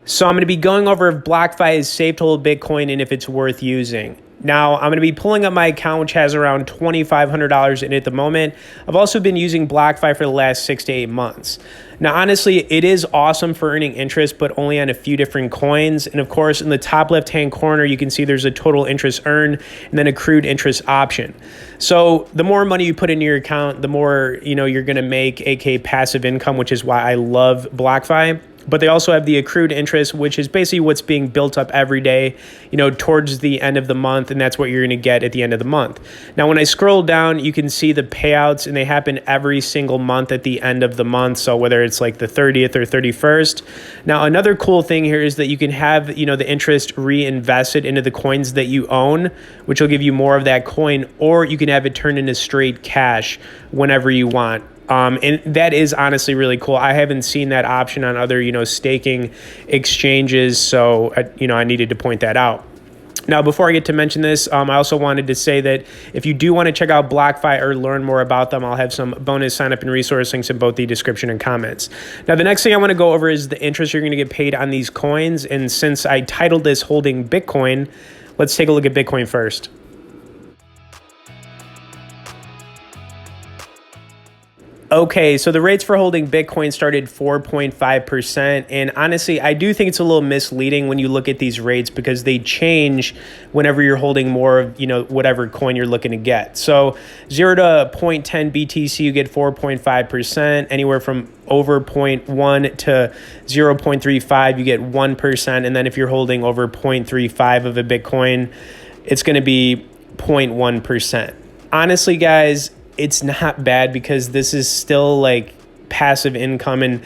So I'm going to be going over if BlockFi is safe to hold Bitcoin and if it's worth using. Now, I'm going to be pulling up my account, which has around $2,500 in it at the moment. I've also been using BlockFi for the last 6 to 8 months. Now, honestly, it is awesome for earning interest, but only on a few different coins. And of course, in the top left-hand corner, you can see there's a total interest earned and then accrued interest option. So the more money you put into your account, the more you're going to make, aka passive income, which is why I love BlockFi. But they also have the accrued interest, which is basically what's being built up every day, towards the end of the month. And that's what you're going to get at the end of the month. Now, when I scroll down, you can see the payouts, and they happen every single month at the end of the month. So whether it's like the 30th or 31st. Now, another cool thing here is that you can have, the interest reinvested into the coins that you own, which will give you more of that coin, or you can have it turned into straight cash whenever you want. And that is honestly really cool. I haven't seen that option on other, staking exchanges. So, I needed to point that out. Now, before I get to mention this, I also wanted to say that if you do want to check out BlockFi or learn more about them, I'll have some bonus sign up and resource links in both the description and comments. Now, the next thing I want to go over is the interest you're going to get paid on these coins. And since I titled this Holding Bitcoin, let's take a look at Bitcoin first. Okay, so the rates for holding Bitcoin started 4.5%. And honestly, I do think it's a little misleading when you look at these rates because they change whenever you're holding more of, whatever coin you're looking to get. So 0 to 0.10 BTC, you get 4.5%. Anywhere from over 0.1 to 0.35, you get 1%. And then if you're holding over 0.35 of a Bitcoin, it's going to be 0.1%. Honestly, guys, it's not bad because this is still like passive income. And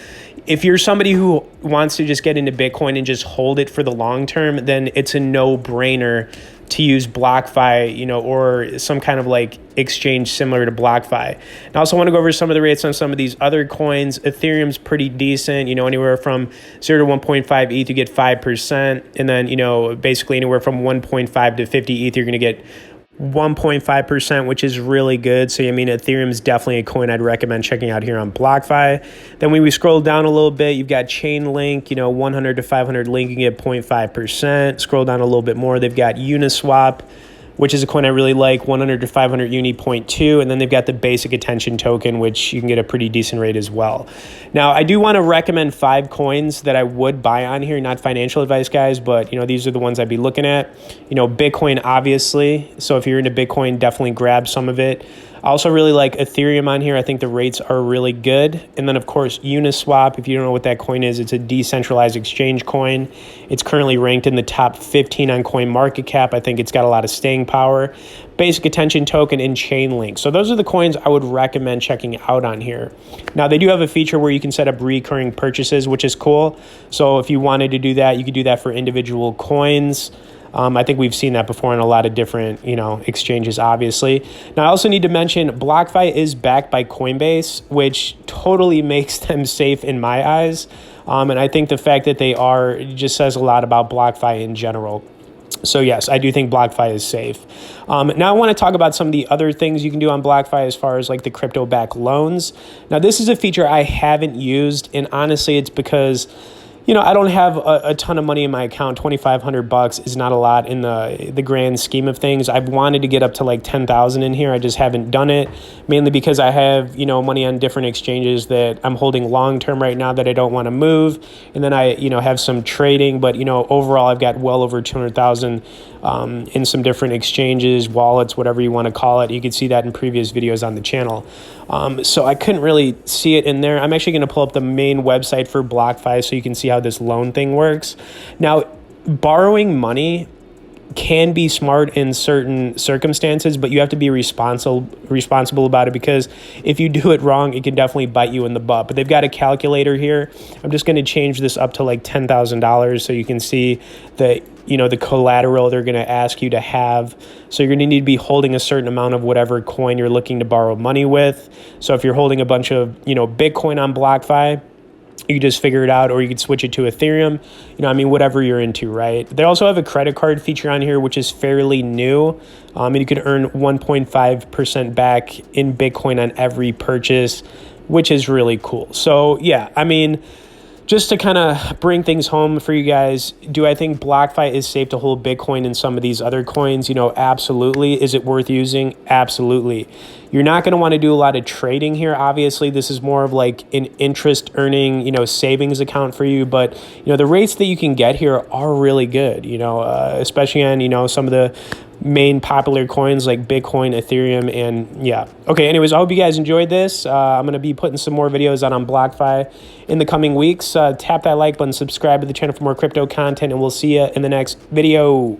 if you're somebody who wants to just get into Bitcoin and just hold it for the long term, then it's a no-brainer to use BlockFi, or some kind of like exchange similar to BlockFi. And I also want to go over some of the rates on some of these other coins. Ethereum's pretty decent, anywhere from 0 to 1.5 ETH, you get 5%. And then, basically anywhere from 1.5 to 50 ETH, you're going to get 1.5%, which is really good. So, Ethereum is definitely a coin I'd recommend checking out here on BlockFi. Then when we scroll down a little bit, you've got Chainlink, 100 to 500 link, you can get 0.5%. Scroll down a little bit more. They've got Uniswap, which is a coin I really like, 100 to 500 Uni 0.2. And then they've got the basic attention token, which you can get a pretty decent rate as well. Now, I do want to recommend 5 coins that I would buy on here, not financial advice, guys, but, these are the ones I'd be looking at. Bitcoin, obviously. So if you're into Bitcoin, definitely grab some of it. I also really like Ethereum on here. I think the rates are really good. And then, of course, Uniswap. If you don't know what that coin is, it's a decentralized exchange coin. It's currently ranked in the top 15 on CoinMarketCap. I think it's got a lot of staying power. Basic attention token and Chainlink. So those are the coins I would recommend checking out on here. Now, they do have a feature where you can set up recurring purchases, which is cool. So if you wanted to do that, you could do that for individual coins. I think we've seen that before in a lot of different, exchanges, obviously. Now, I also need to mention BlockFi is backed by Coinbase, which totally makes them safe in my eyes. And I think the fact that they are just says a lot about BlockFi in general. So yes, I do think BlockFi is safe. Now I want to talk about some of the other things you can do on BlockFi as far as like the crypto-backed loans. Now, this is a feature I haven't used, and honestly, it's because I don't have a ton of money in my account. $2,500 is not a lot in the grand scheme of things. I've wanted to get up to like 10,000 in here. I just haven't done it, mainly because I have, money on different exchanges that I'm holding long-term right now that I don't want to move. And then I, have some trading, but, overall I've got well over 200,000 in some different exchanges, wallets, whatever you want to call it. You can see that in previous videos on the channel. So I couldn't really see it in there. I'm actually going to pull up the main website for BlockFi so you can see how this loan thing works. Now, borrowing money can be smart in certain circumstances, but you have to be responsible about it, because if you do it wrong, it can definitely bite you in the butt. But they've got a calculator here. I'm just going to change this up to like $10,000 so you can see the the collateral they're going to ask you to have. So you're going to need to be holding a certain amount of whatever coin you're looking to borrow money with. So if you're holding a bunch of Bitcoin on BlockFi, you could just figure it out, or you could switch it to Ethereum, whatever you're into, right? They also have a credit card feature on here, which is fairly new. And you could earn 1.5% back in Bitcoin on every purchase, which is really cool. So yeah, just to kind of bring things home for you guys, do I think BlockFi is safe to hold Bitcoin and some of these other coins? You know, absolutely. Is it worth using? Absolutely. You're not going to want to do a lot of trading here. Obviously, this is more of like an interest earning, you know, savings account for you. But, you know, the rates that you can get here are really good, you know, especially on, you know, some of the main popular coins like Bitcoin, Ethereum, and yeah. Okay, anyways, I hope you guys enjoyed this. I'm going to be putting some more videos out on BlockFi in the coming weeks. Tap that like button, subscribe to the channel for more crypto content, and we'll see you in the next video.